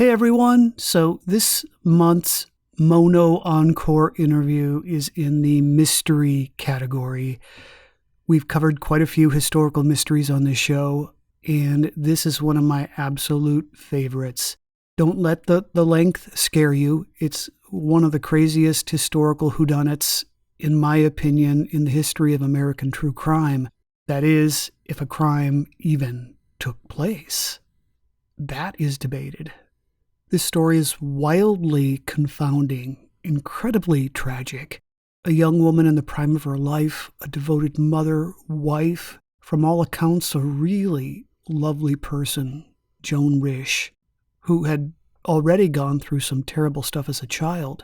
Hey everyone, so this month's Mono Encore interview is in the mystery category. We've covered quite a few historical mysteries on this show, and this is one of my absolute favorites. Don't let the length scare you. It's one of the craziest historical whodunits, in my opinion, in the history of American true crime. That is, if a crime even took place. That is debated. This story is wildly confounding, incredibly tragic. A young woman in the prime of her life, a devoted mother, wife, from all accounts, a really lovely person, Joan Risch, who had already gone through some terrible stuff as a child,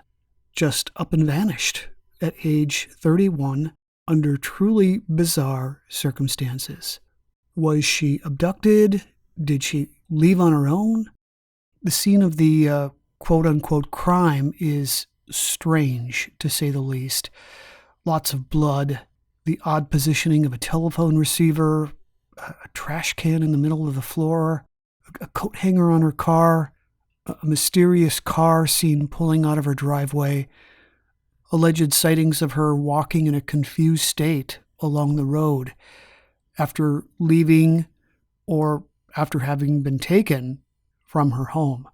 just up and vanished at age 31 under truly bizarre circumstances. Was she abducted? Did she leave on her own? The scene of the quote-unquote crime is strange, to say the least. Lots of blood, the odd positioning of a telephone receiver, a trash can in the middle of the floor, a coat hanger on her car, a mysterious car seen pulling out of her driveway, alleged sightings of her walking in a confused state along the road after leaving or after having been taken from her home.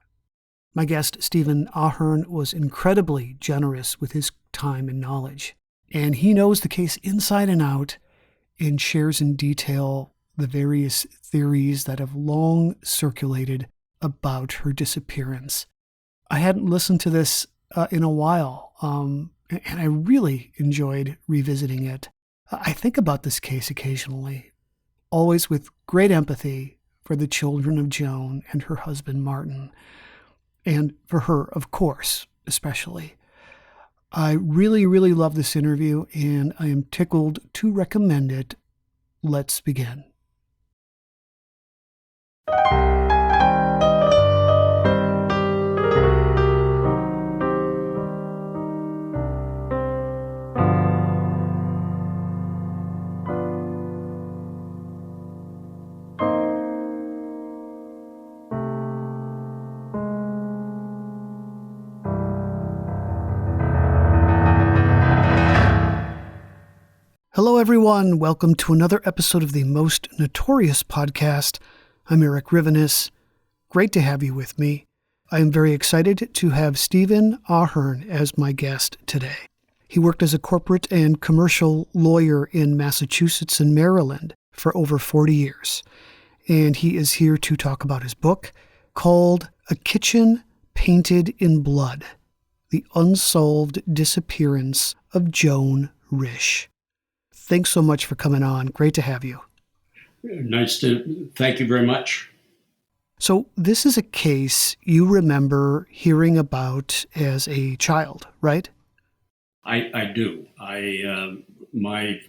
My guest, Stephen Ahern, was incredibly generous with his time and knowledge, and he knows the case inside and out and shares in detail the various theories that have long circulated about her disappearance. I hadn't listened to this in a while, and I really enjoyed revisiting it. I think about this case occasionally, always with great empathy for the children of Joan and her husband, Martin, and for her, of course, especially. I really, really love this interview, and I am tickled to recommend it. Let's begin. Hello, everyone. Welcome to another episode of the Most Notorious podcast. I'm Eric Rivenis. Great to have you with me. I am very excited to have Stephen Ahern as my guest today. He worked as a corporate and commercial lawyer in Massachusetts and Maryland for over 40 years, and he is here to talk about his book called A Kitchen Painted in Blood: The Unsolved Disappearance of Joan Risch. Thanks so much for coming on. Great to have you. Thank you very much. So this is a case you remember hearing about as a child, right? I do. My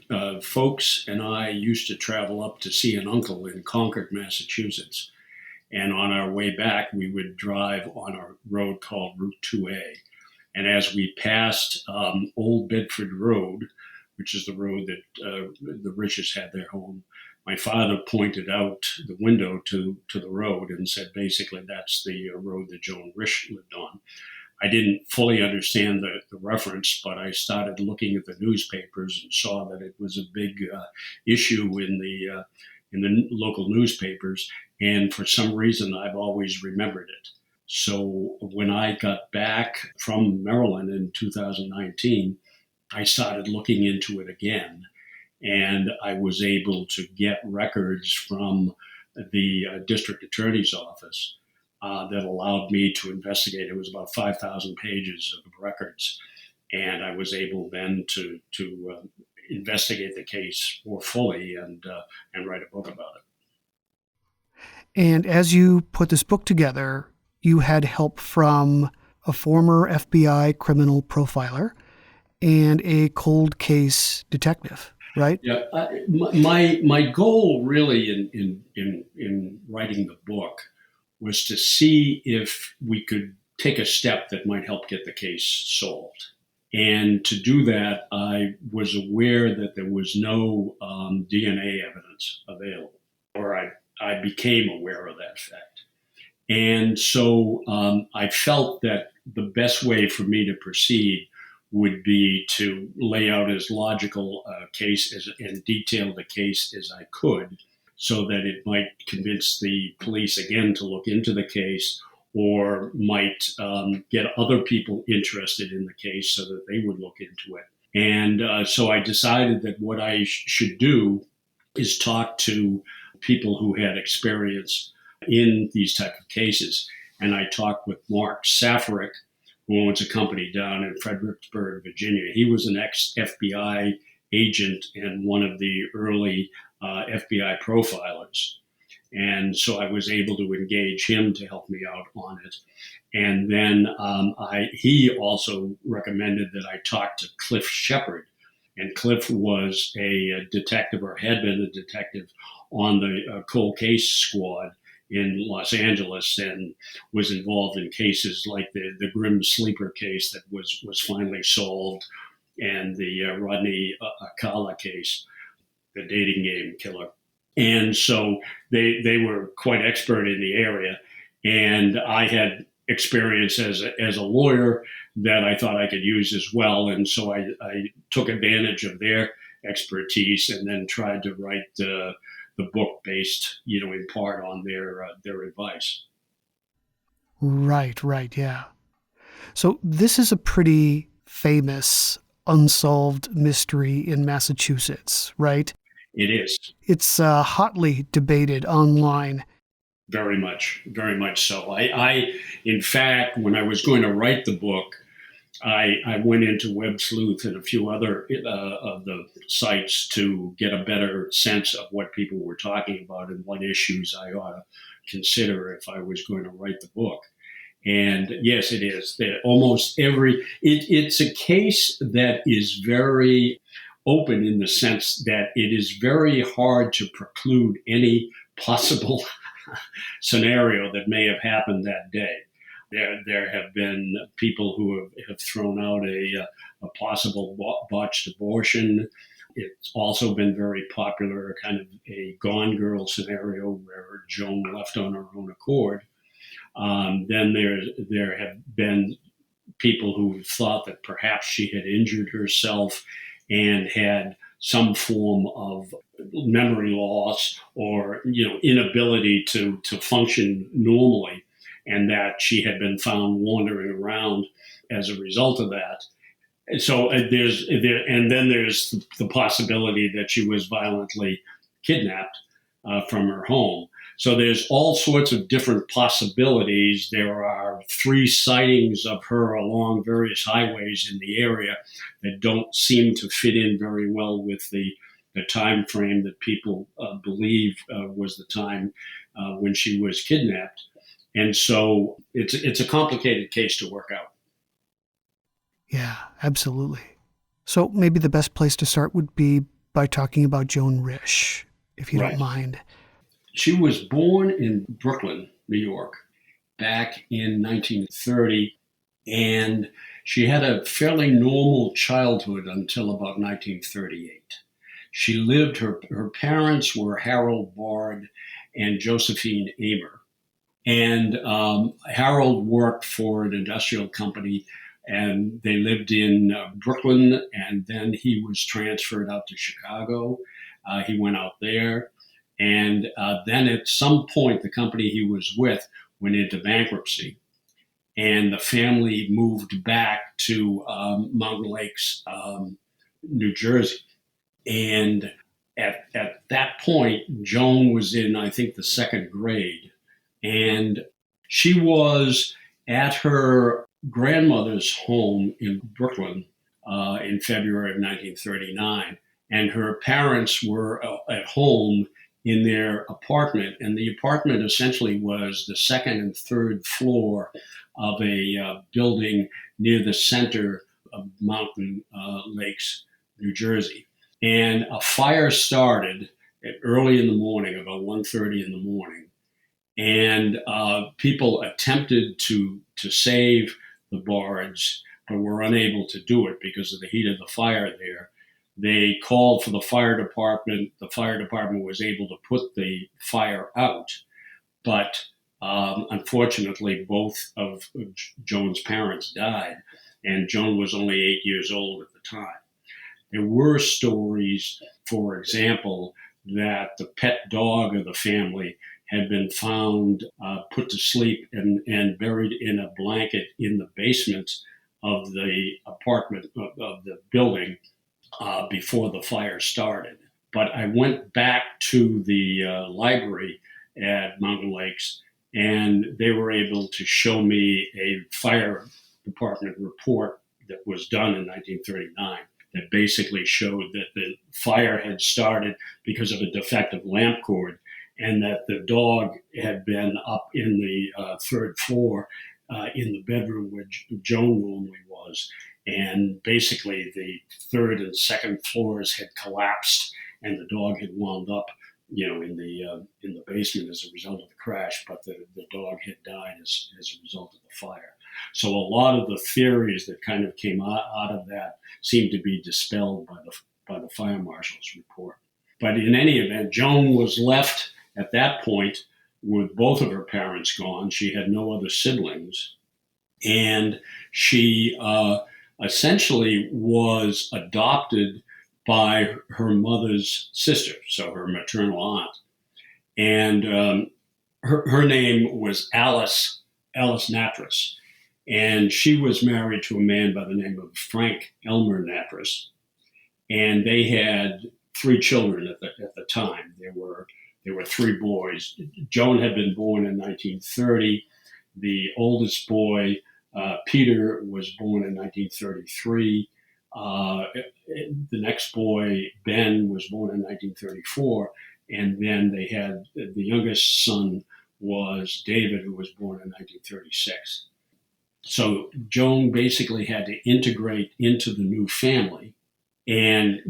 folks and I used to travel up to see an uncle in Concord, Massachusetts. And on our way back, we would drive on a road called Route 2A. And as we passed Old Bedford Road, which is the road that the Risches had their home, my father pointed out the window to the road and said, basically, that's the road that Joan Risch lived on. I didn't fully understand the reference, but I started looking at the newspapers and saw that it was a big issue in the local newspapers. And for some reason, I've always remembered it. So when I got back from Maryland in 2019, I started looking into it again, and I was able to get records from the district attorney's office that allowed me to investigate. It was about 5,000 pages of records, and I was able then to investigate the case more fully and write a book about it. And as you put this book together, you had help from a former FBI criminal profiler and a cold case detective, right? Yeah, my goal really in writing the book was to see if we could take a step that might help get the case solved. And to do that, I was aware that there was no DNA evidence available, or I became aware of that fact. And so I felt that the best way for me to proceed would be to lay out as logical a case and detailed a case as I could so that it might convince the police again to look into the case or might get other people interested in the case so that they would look into it. And so I decided that what I should do is talk to people who had experience in these type of cases. And I talked with Mark Safaric, who owns a company down in Fredericksburg, Virginia. He was an ex-FBI agent and one of the early FBI profilers. And so I was able to engage him to help me out on it. And then he also recommended that I talk to Cliff Shepard. And Cliff was a detective, or had been a detective, on the cold case squad in Los Angeles, and was involved in cases like the Grim Sleeper case that was finally solved, and the Rodney Akala case, the dating game killer. And so they were quite expert in the area. And I had experience as a lawyer that I thought I could use as well. And so I took advantage of their expertise and then tried to write the book based, in part on their advice. Right, right, yeah. So this is a pretty famous unsolved mystery in Massachusetts, right? It is. It's hotly debated online. Very much so. In fact, when I was going to write the book, I went into Web Sleuth and a few other of the sites to get a better sense of what people were talking about and what issues I ought to consider if I was going to write the book. And yes, it is. Almost it's a case that is very open in the sense that it is very hard to preclude any possible scenario that may have happened that day. There have been people who have thrown out a possible botched abortion. It's also been very popular, kind of a Gone Girl scenario where Joan left on her own accord. Then there have been people who thought that perhaps she had injured herself and had some form of memory loss or inability to function normally, and that she had been found wandering around as a result of that. So and then there's the possibility that she was violently kidnapped from her home. So there's all sorts of different possibilities. There are 3 sightings of her along various highways in the area that don't seem to fit in very well with the time frame that people believe was the time when she was kidnapped. And so it's a complicated case to work out. Yeah, absolutely. So maybe the best place to start would be by talking about Joan Risch, if you don't Right. mind. She was born in Brooklyn, New York, back in 1930, and she had a fairly normal childhood until about 1938. Her parents were Harold Bard and Josephine Amer. And Harold worked for an industrial company, and they lived in Brooklyn, and then he was transferred out to Chicago. He went out there. And then at some point, the company he was with went into bankruptcy, and the family moved back to Mountain Lakes, New Jersey. And at that point, Joan was in, I think, the second grade. And she was at her grandmother's home in Brooklyn in February of 1939. And her parents were at home in their apartment. And the apartment essentially was the second and third floor of a building near the center of Mountain Lakes, New Jersey. And a fire started early in the morning, about 1:30 in the morning, and people attempted to save the Bards, but were unable to do it because of the heat of the fire there. They called for the fire department. The fire department was able to put the fire out, but Unfortunately, both of Joan's parents died, and Joan was only 8 years old at the time. There were stories, for example, that the pet dog of the family had been found put to sleep and buried in a blanket in the basement of the apartment of the building before the fire started. But I went back to the library at Mountain Lakes, and they were able to show me a fire department report that was done in 1939 that basically showed that the fire had started because of a defective lamp cord, and that the dog had been up in the third floor in the bedroom where Joan normally was. And basically, the third and second floors had collapsed, and the dog had wound up, in the basement as a result of the crash. But the dog had died as a result of the fire. So a lot of the theories that kind of came out of that seemed to be dispelled by the fire marshal's report. But in any event, Joan was left at that point with both of her parents gone. She had no other siblings, and she essentially was adopted by her mother's sister, so her maternal aunt. And her name was Alice Nattrass. And she was married to a man by the name of Frank Elmer Nattrass. And they had 3 children at the time. There were 3 boys. Joan had been born in 1930. The oldest boy, Peter, was born in 1933. The next boy, Ben, was born in 1934. And then they had the youngest son was David, who was born in 1936. So Joan basically had to integrate into the new family and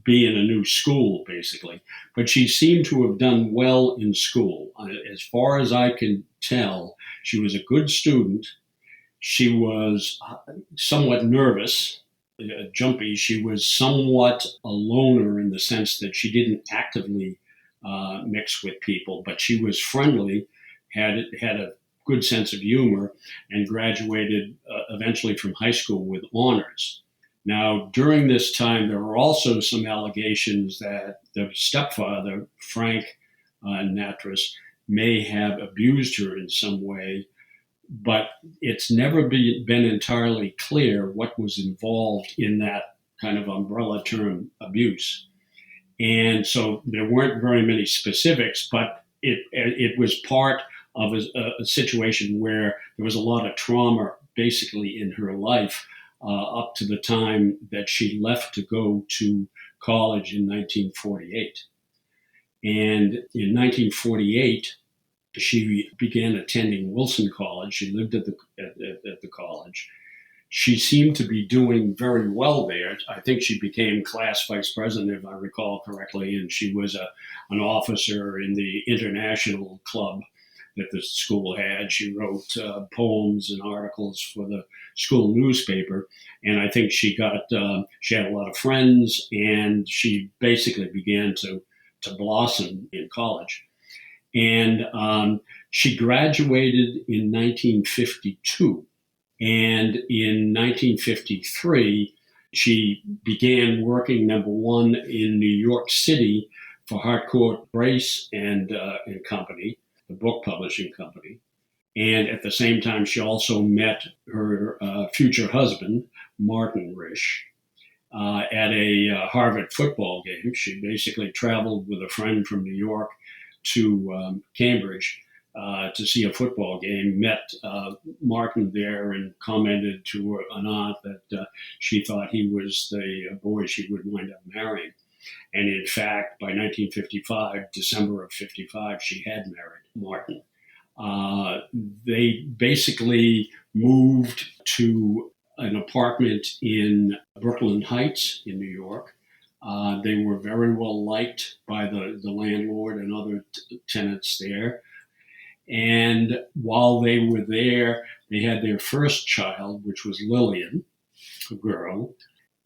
be in a new school, basically. But she seemed to have done well in school. As far as I can tell, she was a good student. She was somewhat nervous, jumpy. She was somewhat a loner in the sense that she didn't actively mix with people, but she was friendly, had a good sense of humor, and graduated eventually from high school with honors. Now, during this time, there were also some allegations that the stepfather, Frank Nattrass, may have abused her in some way, but it's never been entirely clear what was involved in that kind of umbrella term abuse. And so there weren't very many specifics, but it was part of a situation where there was a lot of trauma basically in her life up to the time that she left to go to college in 1948. And in 1948, she began attending Wilson College. She lived at the college. She seemed to be doing very well there. I think she became class vice president, if I recall correctly, and she was an officer in the international club that the school had. She wrote poems and articles for the school newspaper, and I think she had a lot of friends, and she basically began to blossom in college. And she graduated in 1952. And in 1953, she began working, number one, in New York City for Harcourt Brace and Company, the book publishing company. And at the same time, she also met her future husband, Martin Risch, at a Harvard football game. She basically traveled with a friend from New York to Cambridge to see a football game, met Martin there, and commented to an aunt that she thought he was the boy she would wind up marrying. And in fact, by 1955, December of 55, she had married Martin. They basically moved to an apartment in Brooklyn Heights in New York. They were very well liked by the landlord and other tenants there. And while they were there, they had their first child, which was Lillian, a girl.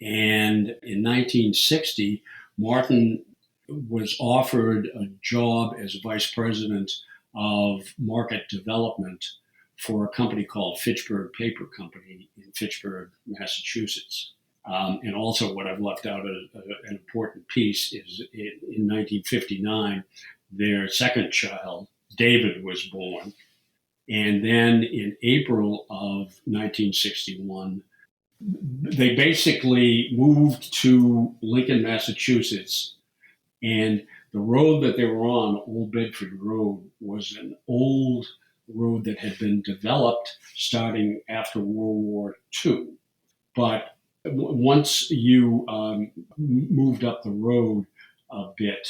And in 1960, Martin was offered a job as vice president of market development for a company called Fitchburg Paper Company in Fitchburg, Massachusetts. And also, what I've left out an important piece is in 1959, their second child, David, was born. And then in April of 1961, they basically moved to Lincoln, Massachusetts, and the road that they were on, Old Bedford Road, was an old road that had been developed starting after World War II. But once you moved up the road a bit,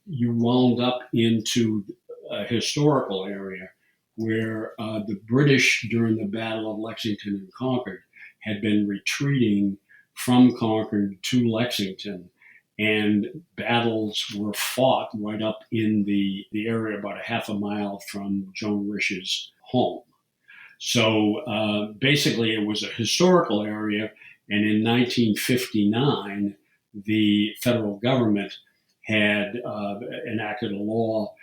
you wound up into a historical area where the British, during the Battle of Lexington and Concord, had been retreating from Concord to Lexington, and battles were fought right up in the area about a half a mile from Joan Risch's home. So basically, it was a historical area, and in 1959, the federal government had enacted a law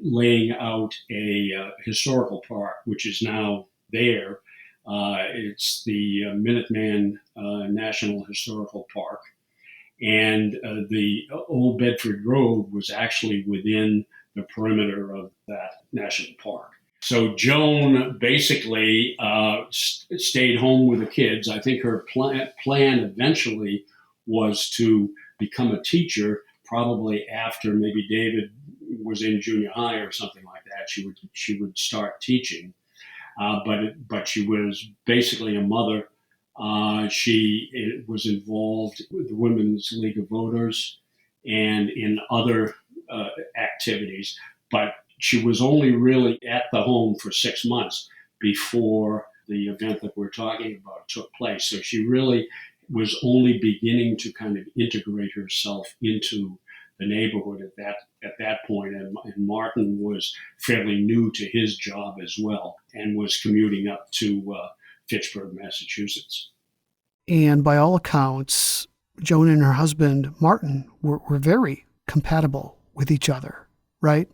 laying out a historical park, which is now there. It's the Minuteman National Historical Park. And the Old Bedford Road was actually within the perimeter of that national park. So Joan basically stayed home with the kids. I think her plan eventually was to become a teacher, probably after maybe David was in junior high or something like that. She would start teaching, but she was basically a mother. She was involved with the Women's League of Voters and in other activities, but she was only really at the home for 6 months before the event that we're talking about took place. So she really was only beginning to kind of integrate herself into the neighborhood at that point. And Martin was fairly new to his job as well and was commuting up to Fitchburg, Massachusetts. And by all accounts, Joan and her husband, Martin, were very compatible with each other, right?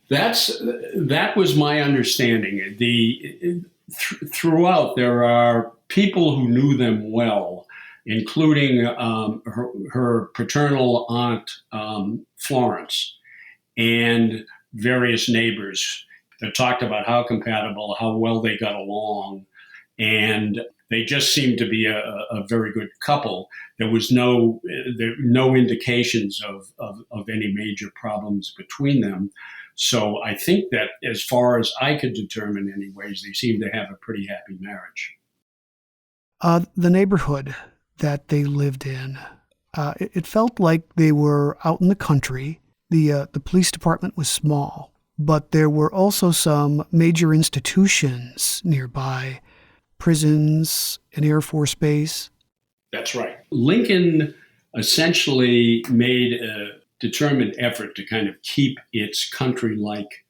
That was my understanding. Throughout, there are people who knew them well, including her paternal aunt, Florence, and various neighbors that talked about how compatible, how well they got along. And they just seemed to be a very good couple. There was no indications of any major problems between them. So I think that as far as I could determine anyways, they seemed to have a pretty happy marriage. The neighborhood that they lived in, it felt like they were out in the country. The police department was small, but there were also some major institutions nearby, prisons, an Air Force base. That's right. Lincoln essentially made a determined effort to kind of keep its country-like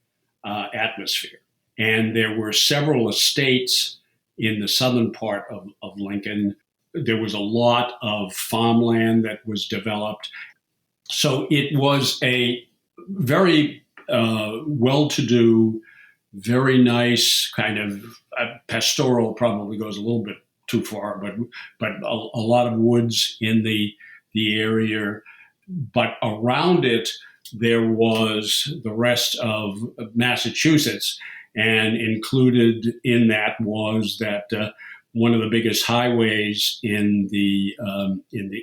atmosphere. And there were several estates in the southern part of Lincoln. There was a lot of farmland that was developed. So it was a very well-to-do, very nice kind of pastoral, probably goes a little bit too far, but a lot of woods in the area. But around it, there was the rest of Massachusetts, and included in that was that one of the biggest highways in the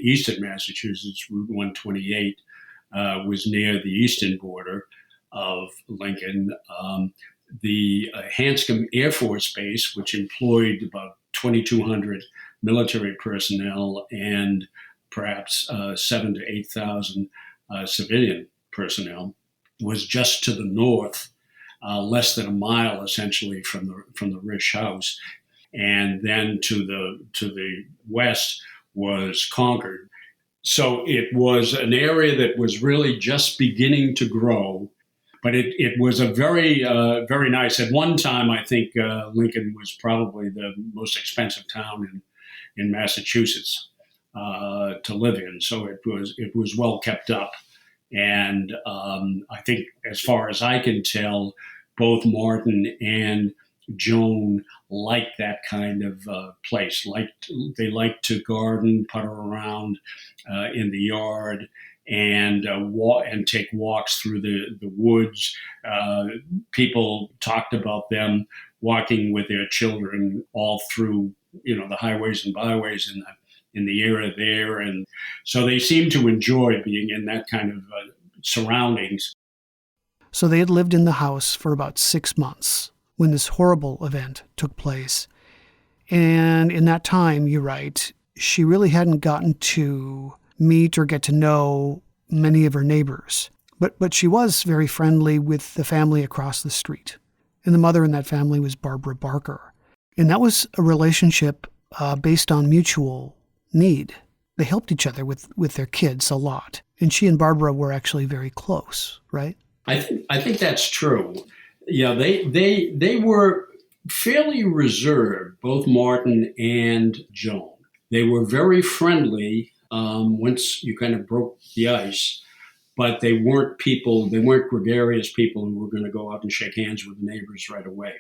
eastern Massachusetts, Route 128, was near the eastern border of Lincoln. The Hanscom Air Force Base, which employed about 2,200 military personnel and perhaps 7,000 to 8,000 civilian personnel, was just to the north, less than a mile essentially from the Risch house, and then to the west was Concord. So it was an area that was really just beginning to grow. But it was a very, very nice. At one time, I think Lincoln was probably the most expensive town in Massachusetts to live in. So it was well kept up. And I think, as far as I can tell, both Martin and Joan liked that kind of place. They liked to garden, putter around in the yard, and walk and take walks through the woods. People talked about them walking with their children all through the highways and byways in the area there, and so they seemed to enjoy being in that kind of surroundings. So they had lived in the house for about 6 months when this horrible event took place. And in that time, you write, she really hadn't gotten to meet or get to know many of her neighbors. But she was very friendly with the family across the street. And the mother in that family was Barbara Barker. And that was a relationship based on mutual need. They helped each other with their kids a lot. And she and Barbara were actually very close, right? I think that's true. Yeah, they were fairly reserved, both Martin and Joan. They were very friendly once you kind of broke the ice, but they weren't gregarious people who were going to go out and shake hands with the neighbors right away.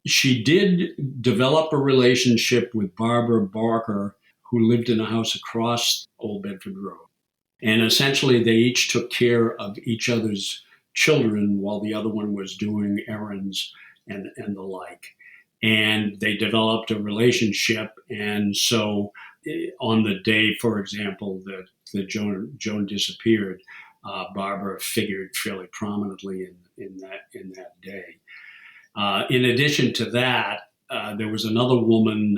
She did develop a relationship with Barbara Barker, who lived in a house across Old Bedford Road. And essentially, they each took care of each other's children while the other one was doing errands and the like. And they developed a relationship. And so on the day, for example, that Joan disappeared, Barbara figured fairly prominently in that day. In addition to that, there was another woman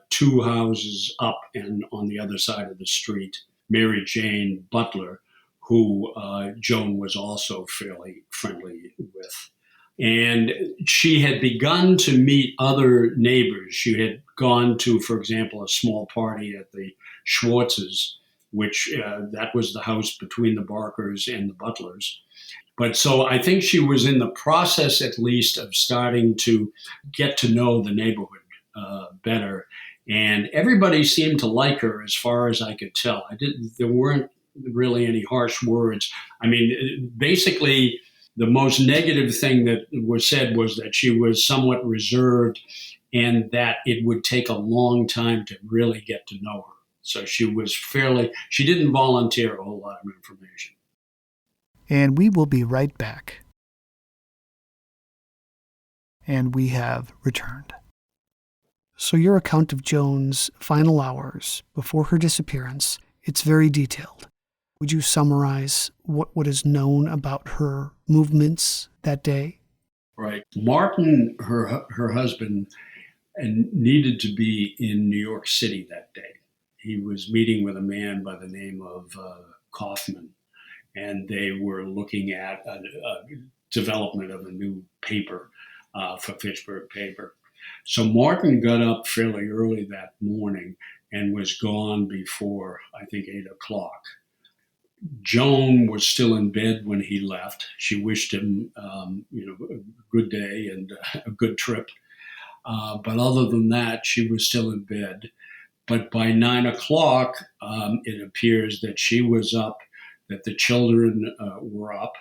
2 houses up and on the other side of the street, Mary Jane Butler, who Joan was also fairly friendly with. And she had begun to meet other neighbors. She had gone to, for example, a small party at the Schwartzes, which that was the house between the Barkers and the Butlers. But so I think she was in the process, at least, of starting to get to know the neighborhood better. And everybody seemed to like her, as far as I could tell. There weren't really any harsh words. I mean, basically, the most negative thing that was said was that she was somewhat reserved and that it would take a long time to really get to know her. So she didn't volunteer a whole lot of information. And we will be right back. And we have returned. So your account of Joan's final hours before her disappearance, it's very detailed. Would you summarize what is known about her movements that day? Right. Martin, her husband, needed to be in New York City that day. He was meeting with a man by the name of Kaufman, and they were looking at a development of a new paper for Fitchburg Paper. So Martin got up fairly early that morning and was gone before, I think, 8 o'clock. Joan was still in bed when he left. She wished him, a good day and a good trip. But other than that, she was still in bed. But by 9 o'clock, it appears that she was up, that the children were up.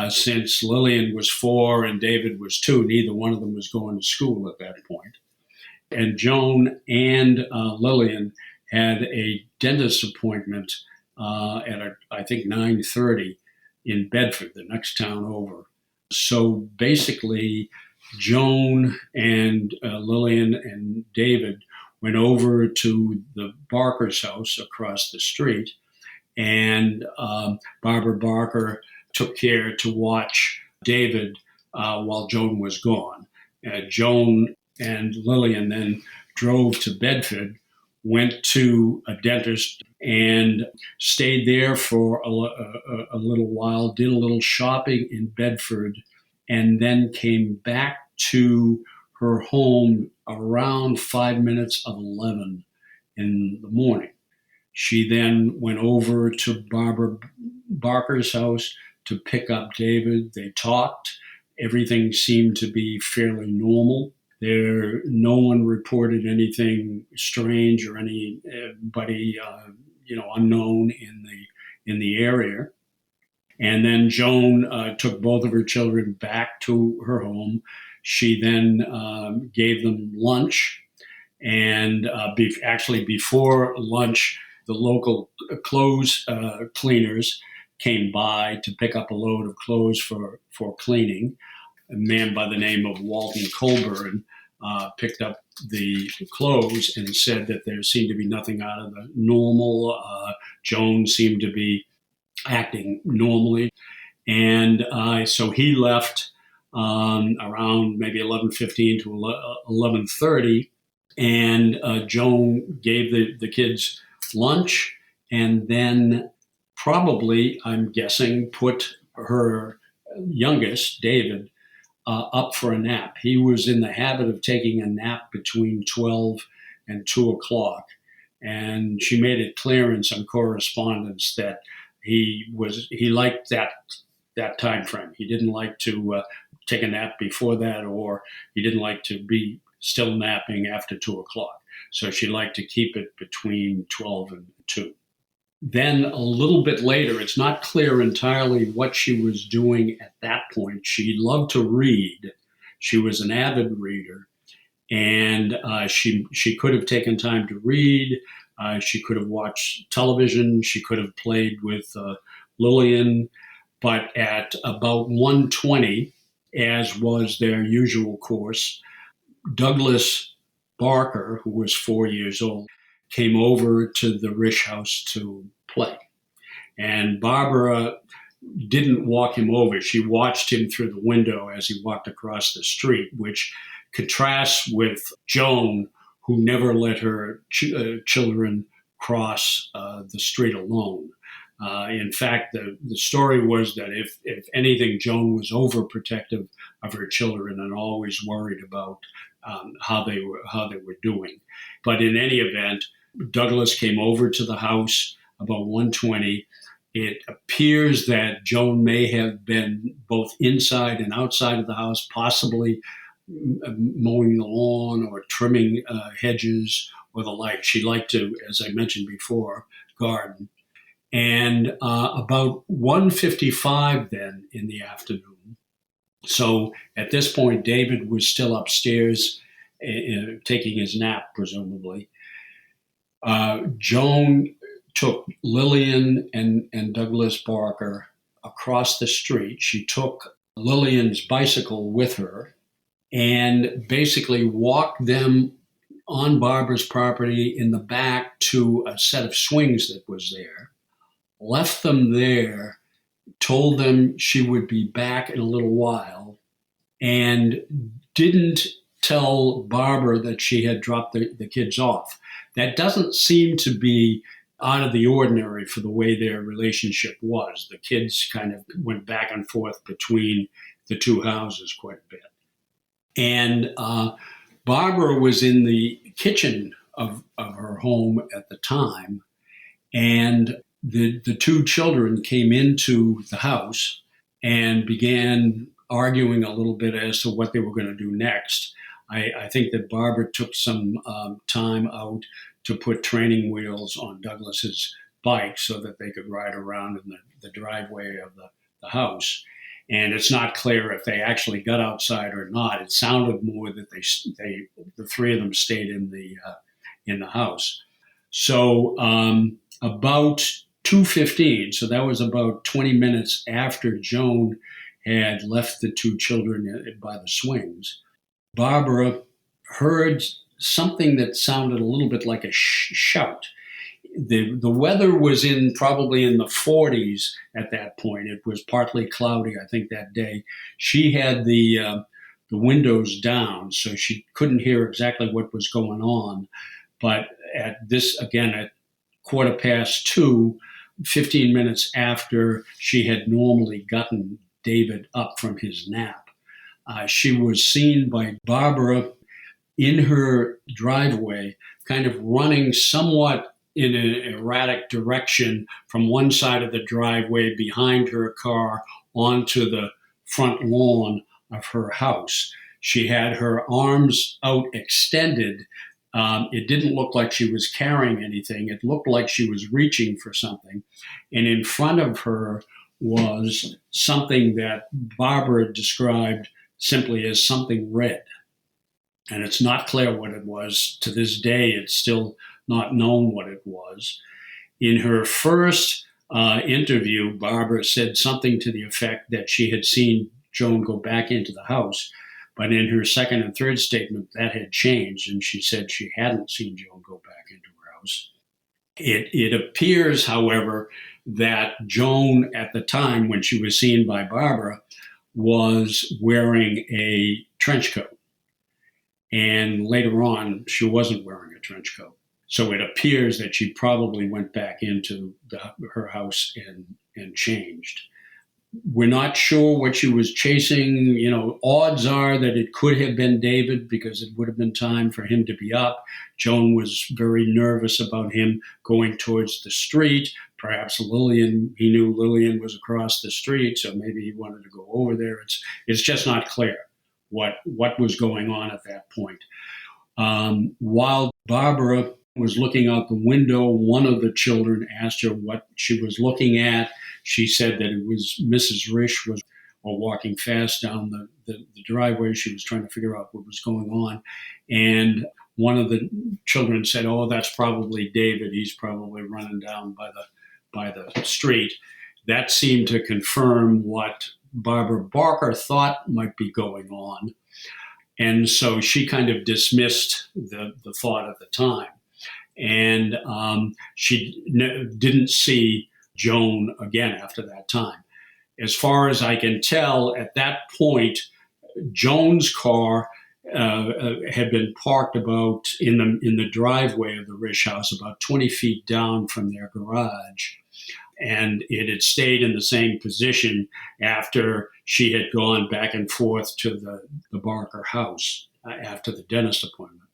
Since Lillian was 4 and David was 2, neither one of them was going to school at that point. And Joan and Lillian had a dentist appointment at I think 9:30 in Bedford, the next town over. So basically, Joan and Lillian and David went over to the Barker's house across the street, and Barbara Barker took care to watch David while Joan was gone. Joan and Lillian then drove to Bedford, went to a dentist, and stayed there for a little while, did a little shopping in Bedford, and then came back to her home around 5 minutes of 11 in the morning. She then went over to Barbara Barker's house to pick up David. They talked. Everything seemed to be fairly normal. No one reported anything strange or anybody unknown in the area. And then Joan took both of her children back to her home. She then gave them lunch. And actually, before lunch, the local clothes cleaners came by to pick up a load of clothes for cleaning. A man by the name of Walton Colburn picked up the clothes and said that there seemed to be nothing out of the normal. Joan seemed to be acting normally. And so he left around maybe 11:15 to 11:30. And Joan gave the kids lunch and then probably, I'm guessing, put her youngest, David, up for a nap. He was in the habit of taking a nap between 12 and 2 o'clock. And she made it clear in some correspondence that he liked that time frame. He didn't like to take a nap before that, or he didn't like to be still napping after 2 o'clock. So she liked to keep it between 12 and 2. Then a little bit later, it's not clear entirely what she was doing at that point. She loved to read. She was an avid reader, and she could have taken time to read. She could have watched television. She could have played with Lillian. But at about 1:20, as was their usual course, Douglas Barker, who was 4 years old, came over to the Risch house to play. And Barbara didn't walk him over. She watched him through the window as he walked across the street, which contrasts with Joan, who never let her children cross the street alone. In fact, the story was that if anything, Joan was overprotective of her children and always worried about how they were doing. But in any event, Douglas came over to the house about 1:20. It appears that Joan may have been both inside and outside of the house, possibly mowing the lawn or trimming hedges or the like. She liked to, as I mentioned before, garden. And about 1:55 then in the afternoon. So at this point, David was still upstairs taking his nap, presumably. Joan took Lillian and Douglas Barker across the street. She took Lillian's bicycle with her and basically walked them on Barbara's property in the back to a set of swings that was there, left them there, told them she would be back in a little while, and didn't tell Barbara that she had dropped the kids off. That doesn't seem to be out of the ordinary for the way their relationship was. The kids kind of went back and forth between the two houses quite a bit. And Barbara was in the kitchen of her home at the time, and the two children came into the house and began arguing a little bit as to what they were going to do next. I think that Barbara took some time out to put training wheels on Douglas's bike so that they could ride around in the driveway of the house. And it's not clear if they actually got outside or not. It sounded more that the three of them stayed in the house. So about 2:15, so that was about 20 minutes after Joan had left the two children by the swings, Barbara heard something that sounded a little bit like a shout. The weather was probably in the 40s at that point. It was partly cloudy, I think, that day. She had the windows down, so she couldn't hear exactly what was going on. But at 2:15, 15 minutes after she had normally gotten David up from his nap, she was seen by Barbara in her driveway, kind of running somewhat in an erratic direction from one side of the driveway behind her car onto the front lawn of her house. She had her arms out extended. It didn't look like she was carrying anything. It looked like she was reaching for something. And in front of her was something that Barbara described simply as something red. And it's not clear what it was. To this day, it's still not known what it was. In her first interview, Barbara said something to the effect that she had seen Joan go back into the house. But in her second and third statement, that had changed, and she said she hadn't seen Joan go back into her house. It appears, however, that Joan, at the time when she was seen by Barbara, was wearing a trench coat. And later on, she wasn't wearing a trench coat. So it appears that she probably went back into her house and changed. We're not sure what she was chasing. Odds are that it could have been David because it would have been time for him to be up. Joan was very nervous about him going towards the street. Perhaps he knew Lillian was across the street, so maybe he wanted to go over there. It's just not clear what was going on at that point. While Barbara was looking out the window, one of the children asked her what she was looking at. She said that it was Mrs. Risch was walking fast down the driveway. She was trying to figure out what was going on. And one of the children said, "Oh, that's probably David. He's probably running down by the street." That seemed to confirm what Barbara Barker thought might be going on. And so she kind of dismissed the thought at the time. And she didn't see Joan again after that time. As far as I can tell, at that point, Joan's car had been parked about in the driveway of the Risch house, about 20 feet down from their garage. And it had stayed in the same position after she had gone back and forth to the Barker house after the dentist appointment.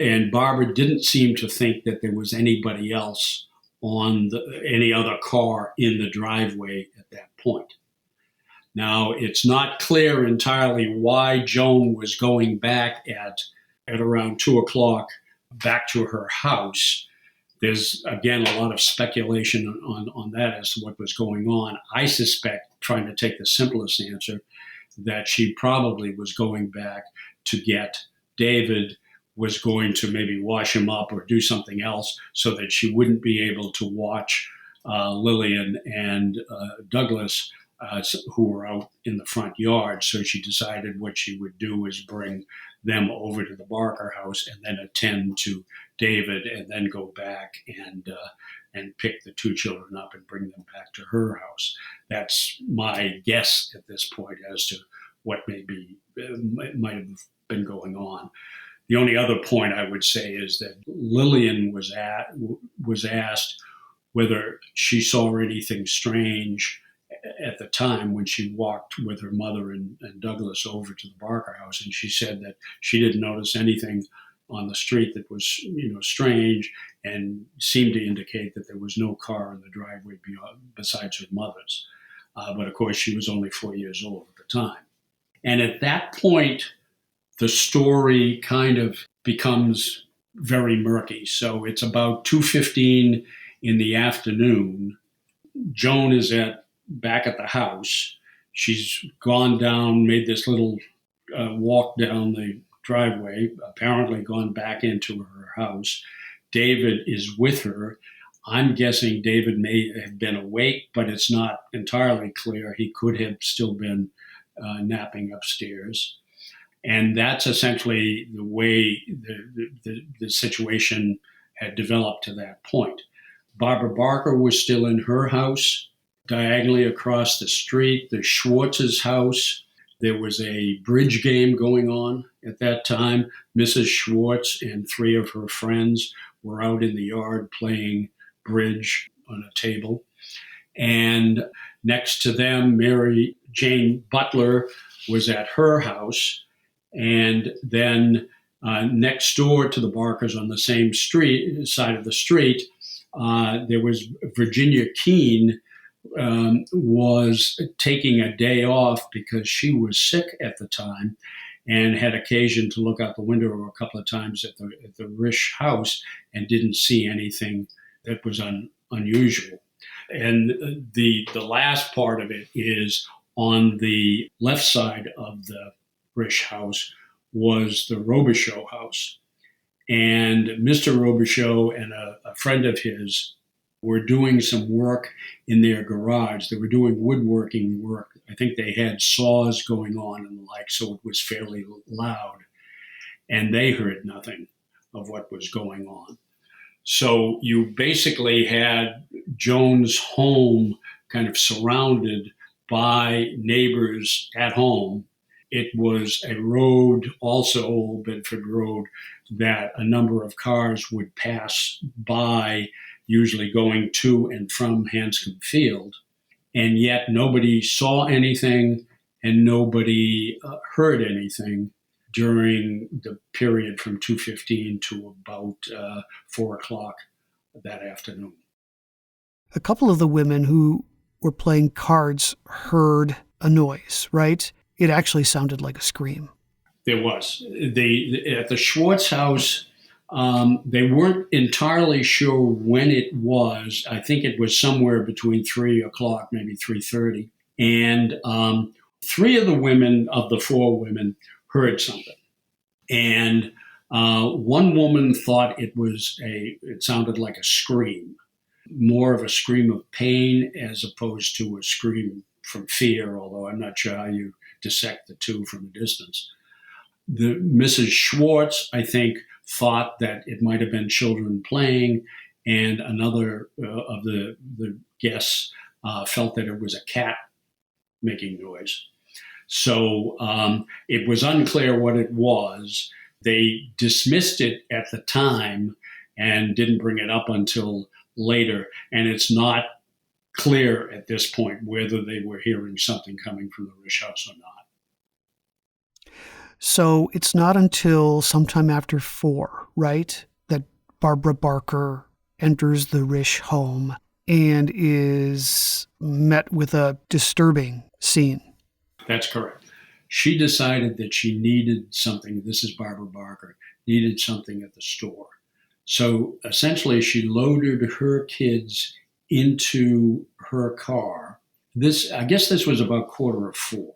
And Barbara didn't seem to think that there was anybody else on any other car in the driveway at that point. Now, it's not clear entirely why Joan was going back at around 2 o'clock back to her house. There's, again, a lot of speculation on that as to what was going on. I suspect, trying to take the simplest answer, that she probably was going back to get David, was going to maybe wash him up or do something else so that she wouldn't be able to watch Lillian and Douglas, who were out in the front yard. So she decided what she would do is bring them over to the Barker house and then attend to David and then go back and pick the two children up and bring them back to her house. That's my guess at this point as to what might have been going on. The only other point I would say is that Lillian was asked whether she saw anything strange at the time when she walked with her mother and Douglas over to the Barker house, and she said that she didn't notice anything on the street that was strange, and seemed to indicate that there was no car in the driveway besides her mother's. But of course, she was only 4 years old at the time. And at that point, the story kind of becomes very murky. So it's about 2:15 in the afternoon. Joan is back at the house. She's gone down, made this little walk down the driveway, apparently gone back into her house. David is with her. I'm guessing David may have been awake, but it's not entirely clear. He could have still been napping upstairs. And that's essentially the way the situation had developed to that point. Barbara Barker was still in her house. Diagonally across the street, the Schwartz's house, there was a bridge game going on at that time. Mrs. Schwartz and 3 of her friends were out in the yard playing bridge on a table. And next to them, Mary Jane Butler was at her house. And then next door to the Barkers on the same side of the street, there was Virginia Keene, was taking a day off because she was sick at the time and had occasion to look out the window a couple of times at the Risch house and didn't see anything that was unusual. And the last part of it is on the left side of the Risch house was the Robichaux house. And Mr. Robichaux and a friend of his were doing some work in their garage. They were doing woodworking work. I think they had saws going on and the like, so it was fairly loud. And they heard nothing of what was going on. So you basically had Joan's home kind of surrounded by neighbors at home. It was a road, also Old Bedford Road, that a number of cars would pass by, usually going to and from Hanscom Field. And yet nobody saw anything and nobody heard anything during the period from 2:15 to about 4 o'clock that afternoon. A couple of the women who were playing cards heard a noise, right? It actually sounded like a scream. There was. At the Schwartz house, they weren't entirely sure when it was. I think it was somewhere between 3 o'clock, maybe 3:30. And three of the women, of the four women, heard something. And one woman thought it sounded like a scream, more of a scream of pain as opposed to a scream from fear, although I'm not sure how you dissect the two from a distance. The Mrs. Schwartz, I think, thought that it might have been children playing, and another of the guests felt that it was a cat making noise. So it was unclear what it was. They dismissed it at the time and didn't bring it up until later. And it's not clear at this point whether they were hearing something coming from the Risch house or not. So it's not until sometime after 4, right, that Barbara Barker enters the Risch home and is met with a disturbing scene. That's correct. She decided that she needed something. This is Barbara Barker, needed something at the store. So essentially, she loaded her kids into her car. I guess this was about 4:15.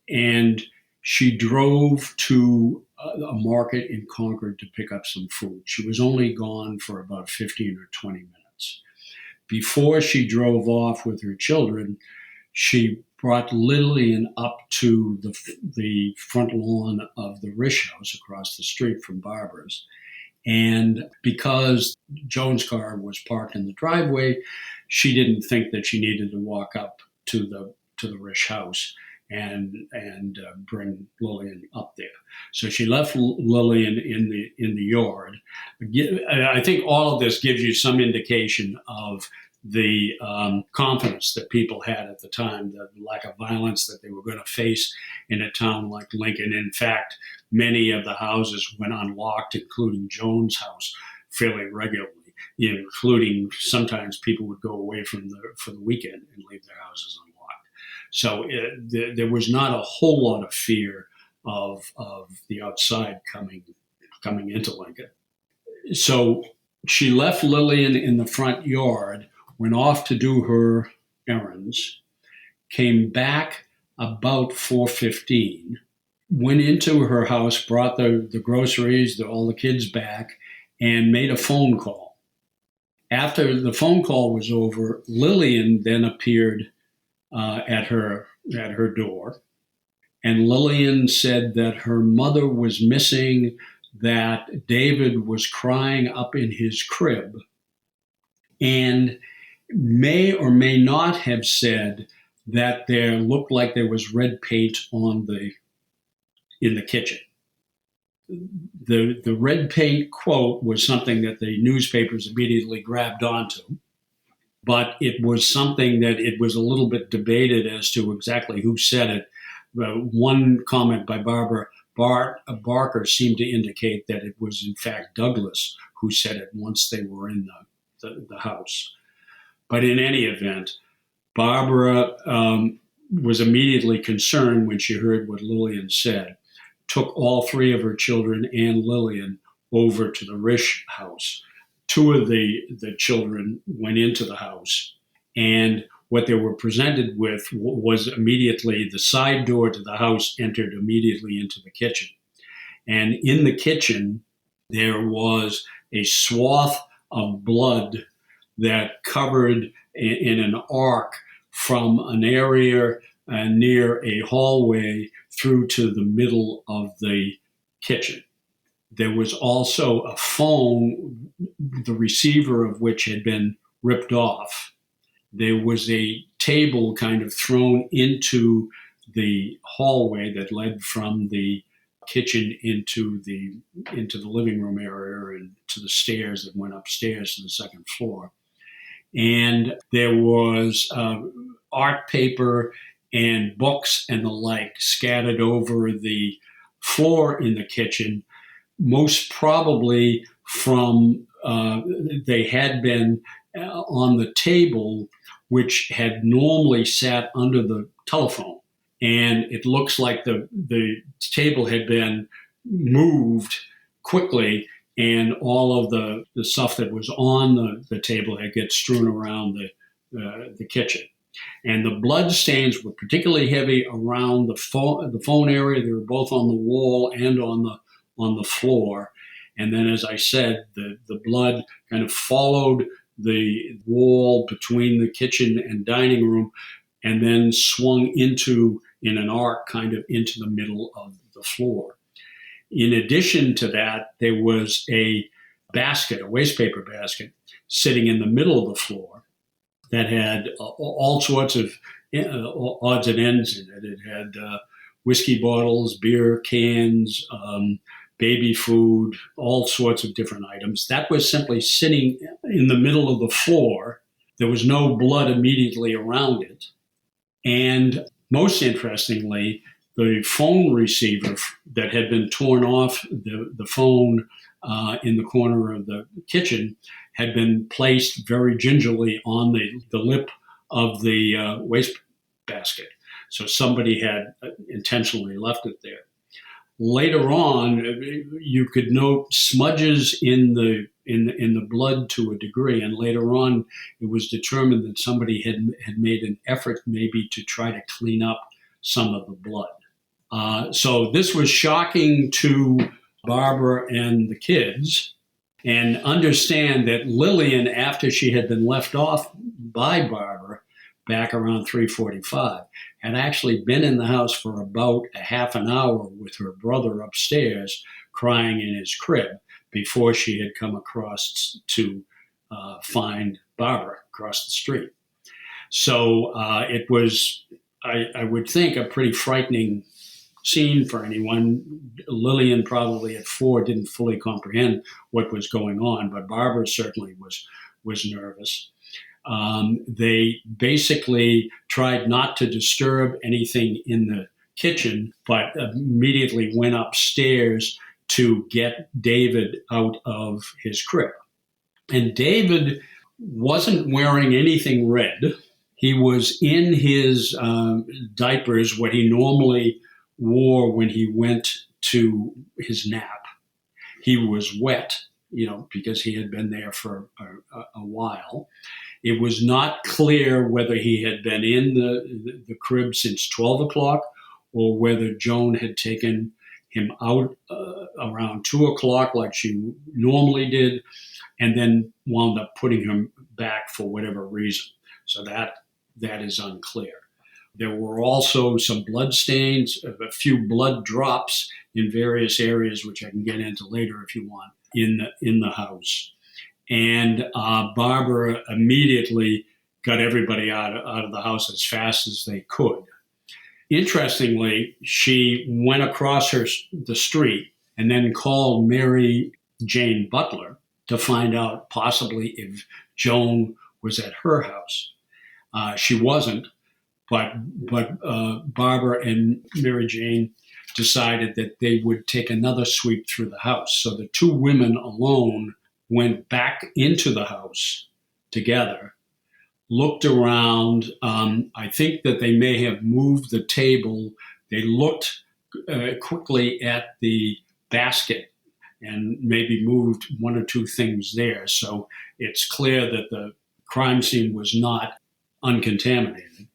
And she drove to a market in Concord to pick up some food. She was only gone for about 15 or 20 minutes. Before she drove off with her children, she brought Lillian up to the front lawn of the Risch house across the street from Barbara's. And because Joan's car was parked in the driveway, she didn't think that she needed to walk up to the Risch house and bring Lillian up there. So she left Lillian in the yard. I think all of this gives you some indication of the confidence that people had at the time, the lack of violence that they were going to face in a town like Lincoln. In fact, many of the houses went unlocked, including Joan's house, fairly regularly, including sometimes people would go away for the weekend and leave their houses unlocked. So there was not a whole lot of fear of the outside coming into Lincoln. So she left Lillian in the front yard, went off to do her errands, came back about 4:15, went into her house, brought the groceries, all the kids back, and made a phone call. After the phone call was over, Lillian then appeared at her door, and Lillian said that her mother was missing, that David was crying up in his crib, and may or may not have said that there looked like there was red paint in the kitchen. The red paint quote was something that the newspapers immediately grabbed onto, but it was something that it was a little bit debated as to exactly who said it. One comment by Barbara Barker seemed to indicate that it was in fact Douglas who said it once they were in the house. But in any event, Barbara was immediately concerned when she heard what Lillian said, took all three of her children and Lillian over to the Risch house. Two of the children went into the house, And what they were presented with was immediately the side door to the house entered immediately into the kitchen. And in the kitchen, there was a swath of blood that covered in an arc from an area near a hallway through to the middle of the kitchen. There was also a phone, the receiver of which had been ripped off. There was a table kind of thrown into the hallway that led from the kitchen into the living room area and to the stairs that went upstairs to the second floor. And there was art paper and books and the like scattered over the floor in the kitchen, most probably from they had been on the table, which had normally sat under the telephone. And it looks like the table had been moved quickly, and all of the stuff that was on the table had get strewn around the kitchen. And the blood stains were particularly heavy around the phone area. They were both on the wall and on the floor. And then, as I said, the blood kind of followed the wall between the kitchen and dining room and then swung in an arc kind of into the middle of the floor. In addition to that, there was a basket, a wastepaper basket, sitting in the middle of the floor that had all sorts of odds and ends in it. It had whiskey bottles, beer cans, baby food, all sorts of different items. That was simply sitting in the middle of the floor. There was no blood immediately around it. And most interestingly, the phone receiver that had been torn off the phone in the corner of the kitchen had been placed very gingerly on the lip of the wastebasket. So somebody had intentionally left it there. Later on, you could note smudges in the blood to a degree, and later on, it was determined that somebody had made an effort maybe to try to clean up some of the blood. So this was shocking to Barbara and the kids. And understand that Lillian, after she had been left off by Barbara back around 3:45, had actually been in the house for about a half an hour with her brother upstairs crying in his crib before she had come across to find Barbara across the street. So it was, I would think, a pretty frightening scene for anyone. Lillian probably at 4 didn't fully comprehend what was going on, but Barbara certainly was nervous. They basically tried not to disturb anything in the kitchen, but immediately went upstairs to get David out of his crib. And David wasn't wearing anything red. He was in his diapers, what he normally wore when he went to his nap. He was wet, because he had been there for a while. It was not clear whether he had been in the crib since 12 o'clock or whether Joan had taken him out around 2 o'clock like she normally did and then wound up putting him back for whatever reason. So that is unclear. There were also some blood stains, a few blood drops in various areas, which I can get into later if you want, in the house. And Barbara immediately got everybody out of the house as fast as they could. Interestingly, she went across the street and then called Mary Jane Butler to find out possibly if Joan was at her house. She wasn't. But Barbara and Mary Jane decided that they would take another sweep through the house. So the two women alone went back into the house together, looked around. I think that they may have moved the table. They looked quickly at the basket and maybe moved one or two things there. So it's clear that the crime scene was not uncontaminated.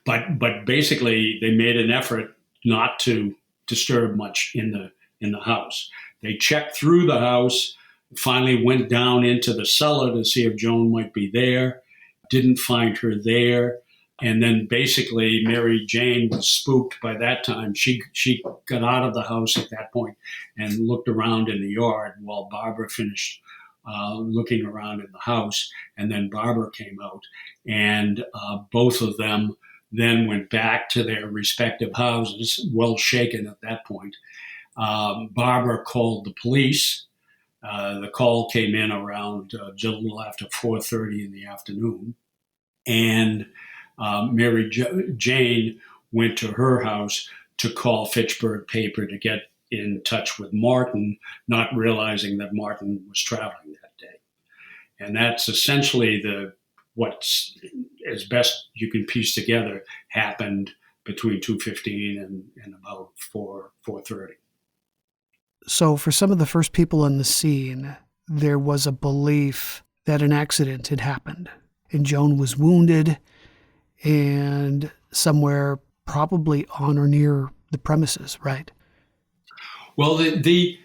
But basically, they made an effort not to disturb much in the house. They checked through the house, finally went down into the cellar to see if Joan might be there, didn't find her there. And then basically Mary Jane was spooked by that time. She got out of the house at that point and looked around in the yard while Barbara finished looking around in the house. And then Barbara came out, and both of them then went back to their respective houses, well shaken at that point. Barbara called the police. The call came in around just a little after 4:30 in the afternoon. And Mary Jane went to her house to call Fitchburg paper to get in touch with Martin, not realizing that Martin was traveling that day. And that's essentially what's, as best you can piece together, happened between 2:15 and about 4:30. So for some of the first people on the scene, there was a belief that an accident had happened and Joan was wounded and somewhere probably on or near the premises, right? Well, the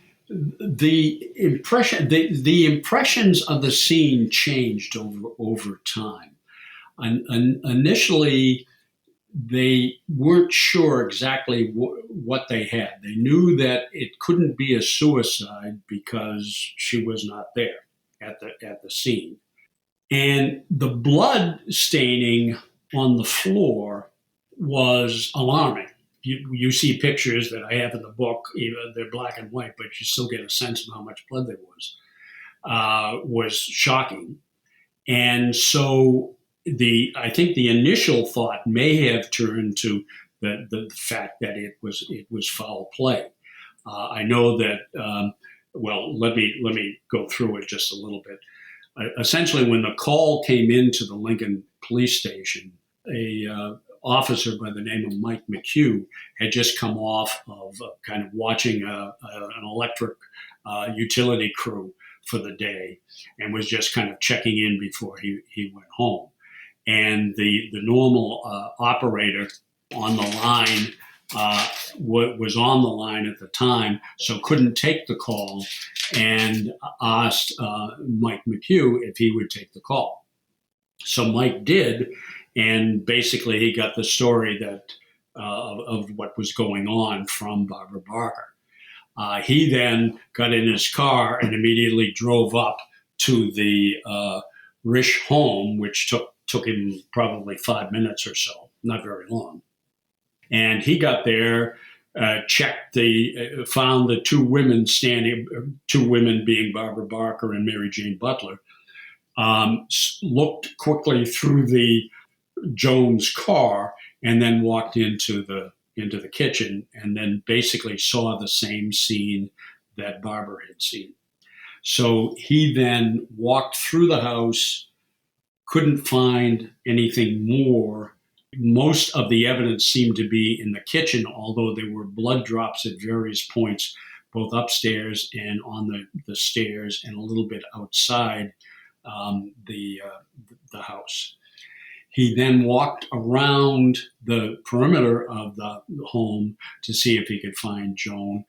impressions of the scene changed over time. Initially, they weren't sure exactly what they had. They knew that it couldn't be a suicide because she was not there at the scene. And the blood staining on the floor was alarming. You see pictures that I have in the book, they're black and white, but you still get a sense of how much blood there was shocking. And so I think the initial thought may have turned to the fact that it was foul play. I know that. Well, let me go through it just a little bit. Essentially, when the call came into the Lincoln police station, a officer by the name of Mike McHugh had just come off of kind of watching an electric utility crew for the day, and was just kind of checking in before he went home. And the normal operator on the line was on the line at the time, so couldn't take the call, and asked Mike McHugh if he would take the call. So Mike did, and basically he got the story that of what was going on from Barbara Barker. He then got in his car and immediately drove up to the Risch home, which took him probably 5 minutes or so, not very long. And he got there, found the two women being Barbara Barker and Mary Jane Butler, looked quickly through the Joan's car, and then walked into the kitchen, and then basically saw the same scene that Barbara had seen. So he then walked through the house, couldn't find anything more. Most of the evidence seemed to be in the kitchen, although there were blood drops at various points, both upstairs and on the stairs, and a little bit outside the house. He then walked around the perimeter of the home to see if he could find Joan.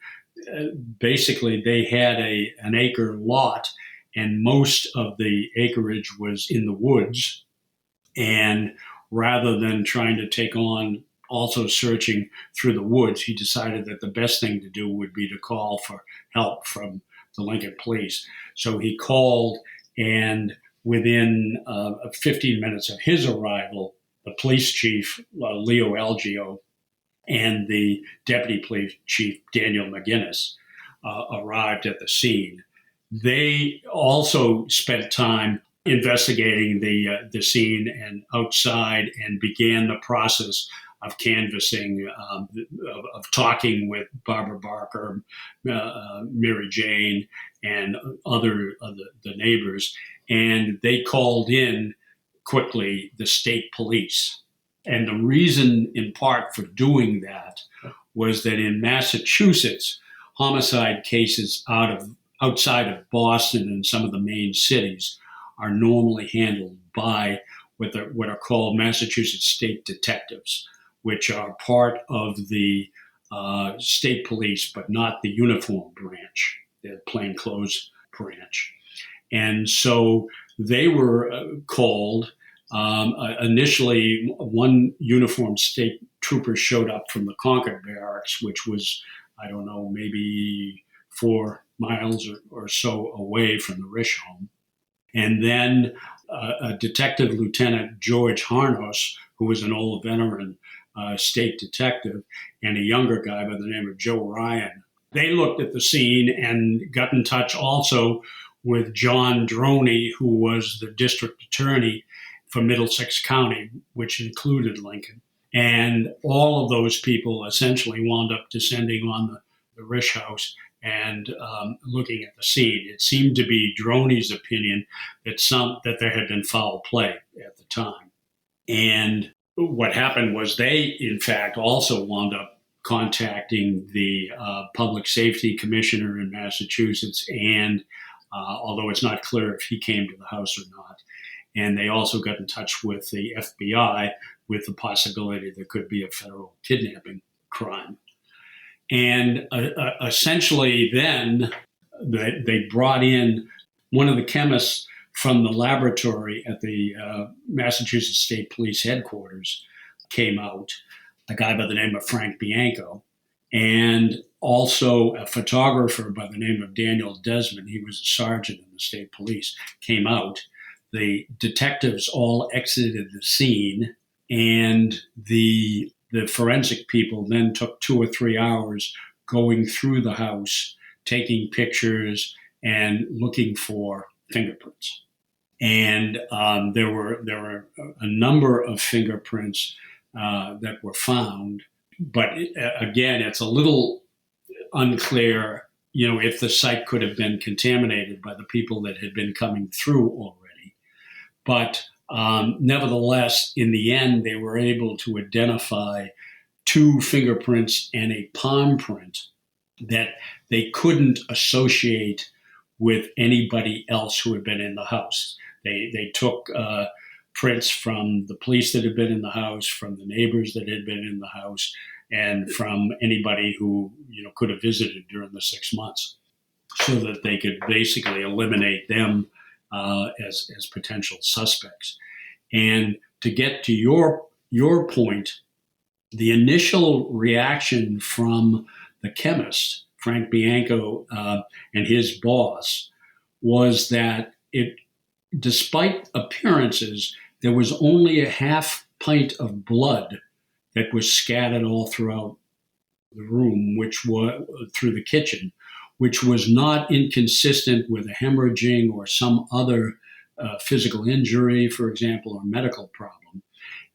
Basically, they had an acre lot, and most of the acreage was in the woods. And rather than trying to take on also searching through the woods, he decided that the best thing to do would be to call for help from the Lincoln police. So he called, and within 15 minutes of his arrival, the police chief, Leo Algio, and the deputy police chief, Daniel McGinnis, arrived at the scene. They also spent time investigating the scene and outside, and began the process of canvassing, of talking with Barbara Barker, Mary Jane, and the neighbors. And they called in quickly the state police. And the reason, in part, for doing that was that in Massachusetts, homicide cases outside of Boston and some of the main cities are normally handled by what are called Massachusetts state detectives, which are part of the state police, but not the uniform branch, the plainclothes branch. And so they were called. Initially, one uniformed state trooper showed up from the Concord barracks, which was, I don't know, maybe 4 miles or so away from the Risch home. And then Detective Lieutenant George Harnos, who was an old veteran state detective, and a younger guy by the name of Joe Ryan. They looked at the scene and got in touch also with John Droney, who was the district attorney for Middlesex County, which included Lincoln. And all of those people essentially wound up descending on the Risch house and looking at the scene. It seemed to be Droney's opinion that there had been foul play at the time. And what happened was they, in fact, also wound up contacting the public safety commissioner in Massachusetts, and although it's not clear if he came to the house or not. And they also got in touch with the FBI with the possibility there could be a federal kidnapping crime. And essentially then they brought in one of the chemists from the laboratory at the Massachusetts State Police headquarters, came out, a guy by the name of Frank Bianco, and also a photographer by the name of Daniel Desmond. He was a sergeant in the state police, came out. The detectives all exited the scene, and the forensic people then took 2 or 3 hours going through the house, taking pictures and looking for fingerprints. And there were a number of fingerprints that were found, but again, it's a little unclear, if the site could have been contaminated by the people that had been coming through already. But nevertheless, in the end, they were able to identify 2 fingerprints and a palm print that they couldn't associate with anybody else who had been in the house. They took prints from the police that had been in the house, from the neighbors that had been in the house, and from anybody who could have visited during the 6 months, so that they could basically eliminate them as potential suspects. And to get to your point, the initial reaction from the chemist, Frank Bianco, and his boss, was that despite appearances, there was only a half pint of blood that was scattered all throughout the room, which was through the kitchen, which was not inconsistent with a hemorrhaging or some other physical injury, for example, or medical problem,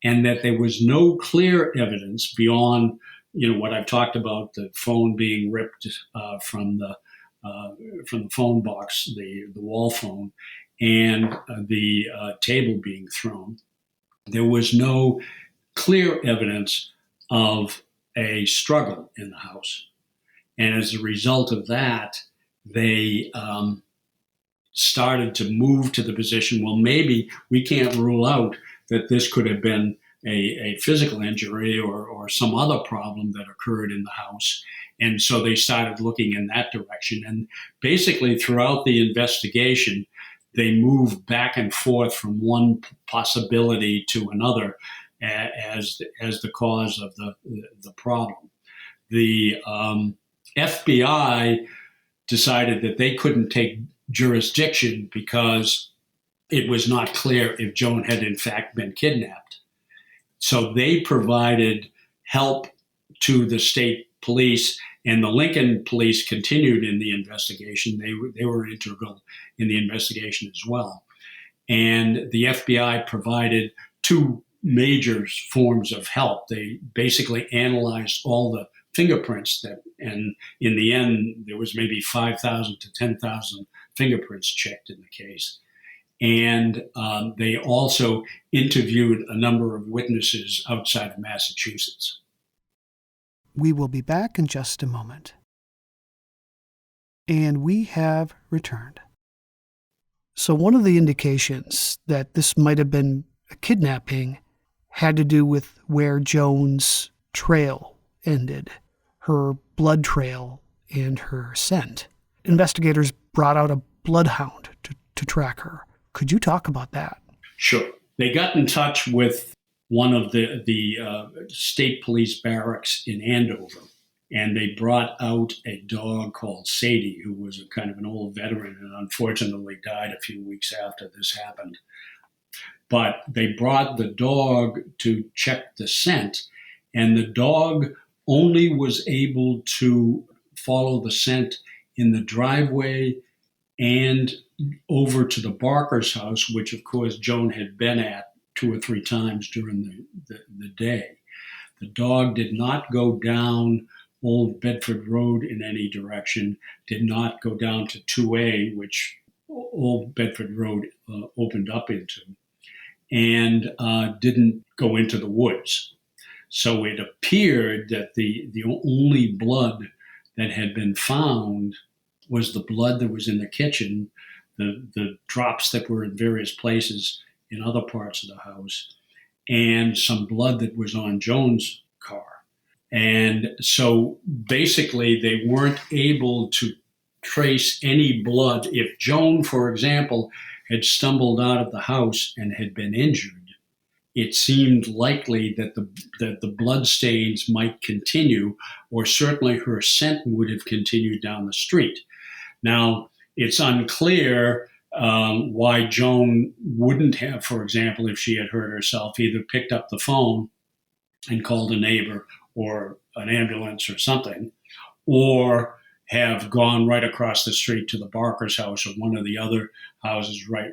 and that there was no clear evidence beyond, what I've talked about, the phone being ripped from the phone box, the wall phone, and the table being thrown. There was no clear evidence of a struggle in the house. And as a result of that, they started to move to the position, well, maybe we can't rule out that this could have been a physical injury or some other problem that occurred in the house. And so they started looking in that direction. And basically throughout the investigation, they moved back and forth from one possibility to another as the cause of the problem. The FBI decided that they couldn't take jurisdiction because it was not clear if Joan had in fact been kidnapped. So they provided help to the state police, and the Lincoln police continued in the investigation. They were integral in the investigation as well. And the FBI provided 2 major forms of help. They basically analyzed all the fingerprints and in the end, there was maybe 5,000 to 10,000 fingerprints checked in the case. And they also interviewed a number of witnesses outside of Massachusetts. We will be back in just a moment. And we have returned. So one of the indications that this might have been a kidnapping had to do with where Joan's trail ended, her blood trail and her scent. Investigators brought out a bloodhound to track her. Could you talk about that? Sure. They got in touch with one of the state police barracks in Andover, and they brought out a dog called Sadie, who was a kind of an old veteran and unfortunately died a few weeks after this happened. But they brought the dog to check the scent, and the dog only was able to follow the scent in the driveway and over to the Barker's house, which of course Joan had been at 2 or 3 times during the day. The dog did not go down Old Bedford Road in any direction, did not go down to 2A, which Old Bedford Road opened up into, and didn't go into the woods. So it appeared that the only blood that had been found was the blood that was in the kitchen, the drops that were in various places in other parts of the house, and some blood that was on Joan's car. And so basically they weren't able to trace any blood. If Joan, for example, had stumbled out of the house and had been injured, it seemed likely that the blood stains might continue, or certainly her scent would have continued down the street. Now, it's unclear why Joan wouldn't have, for example, if she had hurt herself, either picked up the phone and called a neighbor or an ambulance or something, or have gone right across the street to the Barker's house or one of the other houses right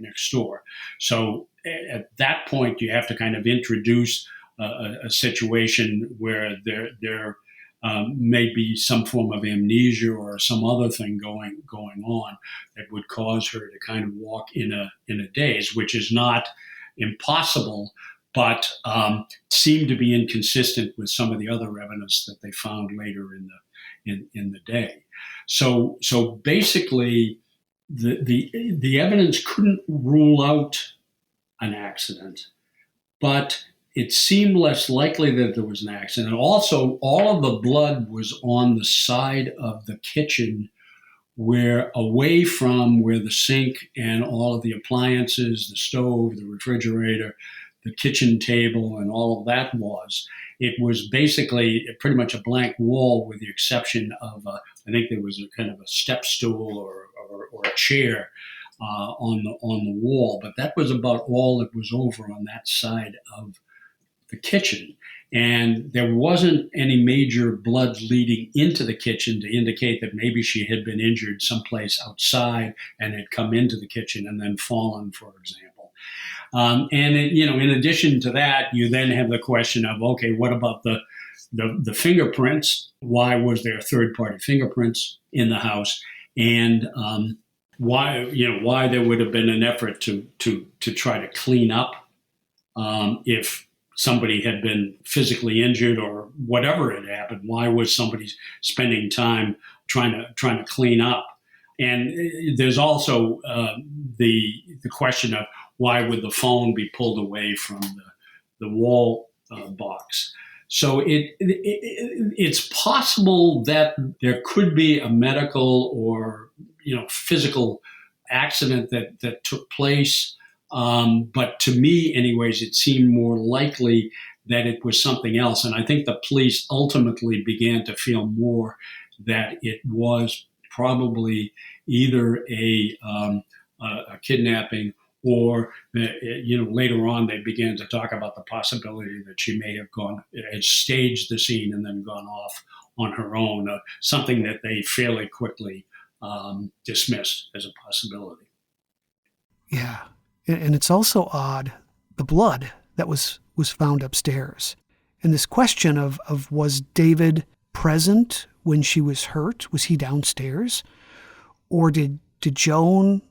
next door. So at that point, you have to kind of introduce a situation where there may be some form of amnesia or some other thing going on that would cause her to kind of walk in a daze, which is not impossible, but seemed to be inconsistent with some of the other evidence that they found later in the day. So basically, the evidence couldn't rule out an accident, but it seemed less likely that there was an accident. And also, all of the blood was on the side of the kitchen, where away from where the sink and all of the appliances, the stove, the refrigerator, the kitchen table, and all of that was. It was basically pretty much a blank wall, with the exception of, I think there was a kind of a step stool or a chair on the wall. But that was about all that was over on that side of the kitchen. And there wasn't any major blood leading into the kitchen to indicate that maybe she had been injured someplace outside and had come into the kitchen and then fallen, for example. In addition to that, you then have the question of, okay, what about the fingerprints? Why was there third-party fingerprints in the house? And why there would have been an effort to try to clean up if somebody had been physically injured or whatever had happened. Why was somebody spending time trying to clean up? And there's also the question of why would the phone be pulled away from the wall box? So it's possible that there could be a medical or physical accident that took place. But to me, anyways, it seemed more likely that it was something else. And I think the police ultimately began to feel more that it was probably either a kidnapping, or later on they began to talk about the possibility that she may have had staged the scene and then gone off on her own, something that they fairly quickly dismissed as a possibility. Yeah. And it's also odd, the blood that was found upstairs. And this question of was David present when she was hurt? Was he downstairs? Or did Joan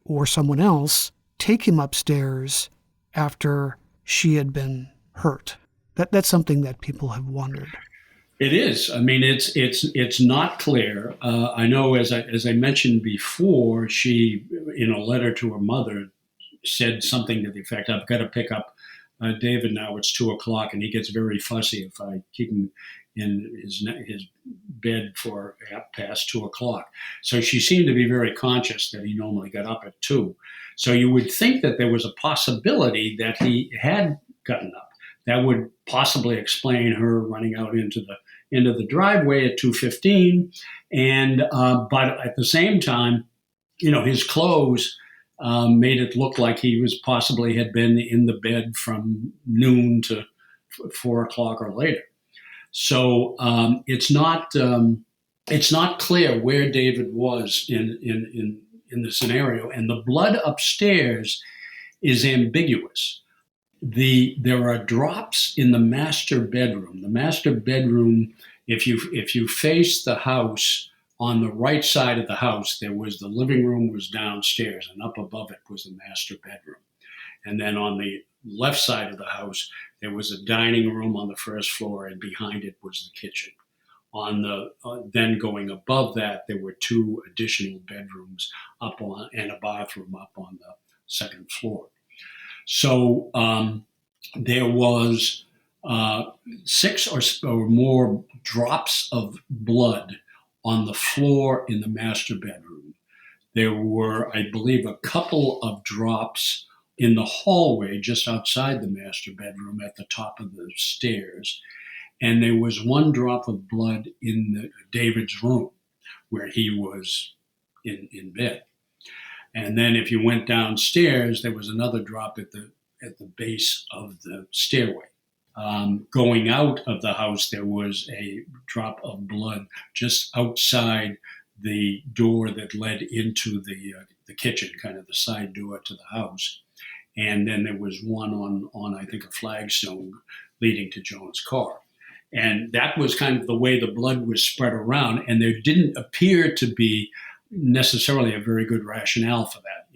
or someone else take him upstairs after she had been hurt? That's something that people have wondered. It is. I mean, it's not clear. I know, as I mentioned before, she, in a letter to her mother, said something to the effect, "I've got to pick up David now. It's 2 o'clock," and he gets very fussy if I keep him in his bed for past 2 o'clock. So she seemed to be very conscious that he normally got up at 2. So you would think that there was a possibility that he had gotten up. That would possibly explain her running out into the driveway at 2:15, and but at the same time, his clothes made it look like he was possibly had been in the bed from noon to 4 o'clock or later. So it's not clear where David was in the scenario, and the blood upstairs is ambiguous. There are drops in the master bedroom. The master bedroom, if you face the house, on the right side of the house, there was the living room was downstairs, and up above it was the master bedroom. And then on the left side of the house, there was a dining room on the first floor, and behind it was the kitchen. Then going above that, there were 2 additional bedrooms and a bathroom up on the second floor. So there was 6 or more drops of blood on the floor in the master bedroom. There were, I believe, a couple of drops in the hallway just outside the master bedroom at the top of the stairs. And there was 1 drop of blood in David's room where he was in bed. And then if you went downstairs, there was another drop at the base of the stairway. Going out of the house, there was a drop of blood just outside the door that led into the kitchen, kind of the side door to the house. And then there was one on I think, a flagstone leading to Joan's car. And that was kind of the way the blood was spread around. And there didn't appear to be necessarily a very good rationale for that.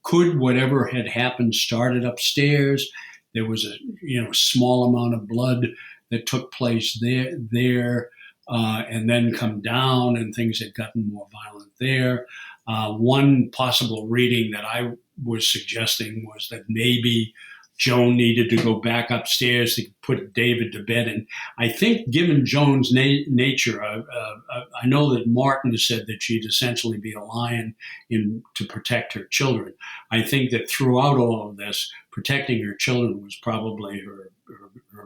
Could whatever had happened started upstairs? There was a small amount of blood that took place there, and then come down, and things had gotten more violent there. One possible reading that I was suggesting was that maybe Joan needed to go back upstairs to put David to bed. And I think, given Joan's nature, I know that Martin said that she'd essentially be a lion to protect her children. I think that throughout all of this, protecting her children was probably her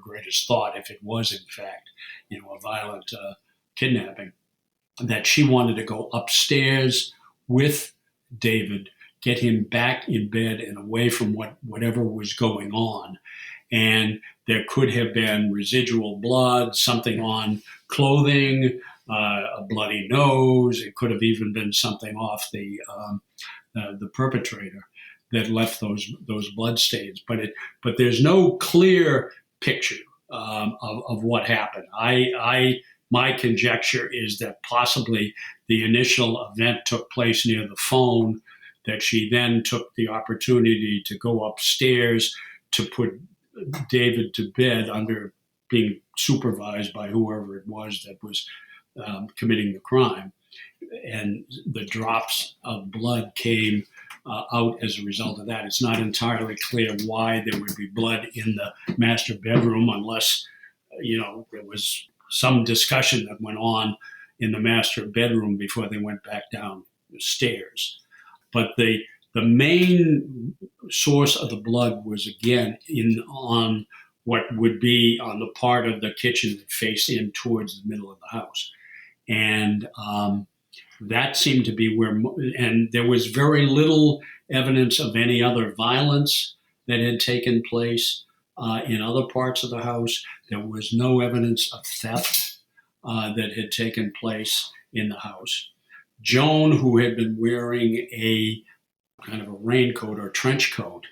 greatest thought, if it was, in fact, a violent kidnapping, that she wanted to go upstairs with David, get him back in bed and away from whatever was going on. And there could have been residual blood, something on clothing, a bloody nose. It could have even been something off the perpetrator that left those blood stains. But there's no clear picture of what happened. My conjecture is that possibly the initial event took place near the phone, that she then took the opportunity to go upstairs to put David to bed under being supervised by whoever it was that was committing the crime. And the drops of blood came out as a result of that. It's not entirely clear why there would be blood in the master bedroom, unless, there was some discussion that went on in the master bedroom before they went back down the stairs. But the main source of the blood was, again, on what would be on the part of the kitchen that faced in towards the middle of the house. And that seemed to be and there was very little evidence of any other violence that had taken place in other parts of the house. There was no evidence of theft that had taken place in the house. Joan, who had been wearing a kind of a raincoat or trench coat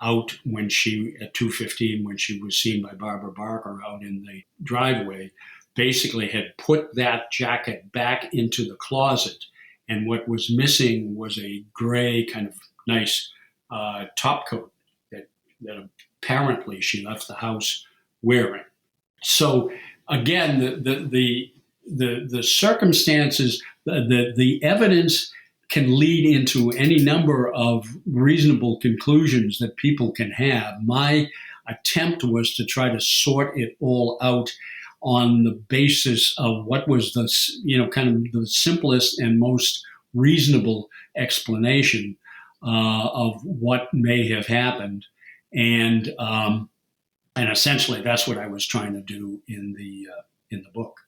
out at 2:15 when she was seen by Barbara Barker out in the driveway, basically had put that jacket back into the closet. And what was missing was a gray kind of nice top coat that apparently she left the house wearing. So again, the circumstances, the evidence can lead into any number of reasonable conclusions that people can have. My attempt was to try to sort it all out on the basis of what was the, kind of the simplest and most reasonable explanation of what may have happened, and essentially that's what I was trying to do in the book.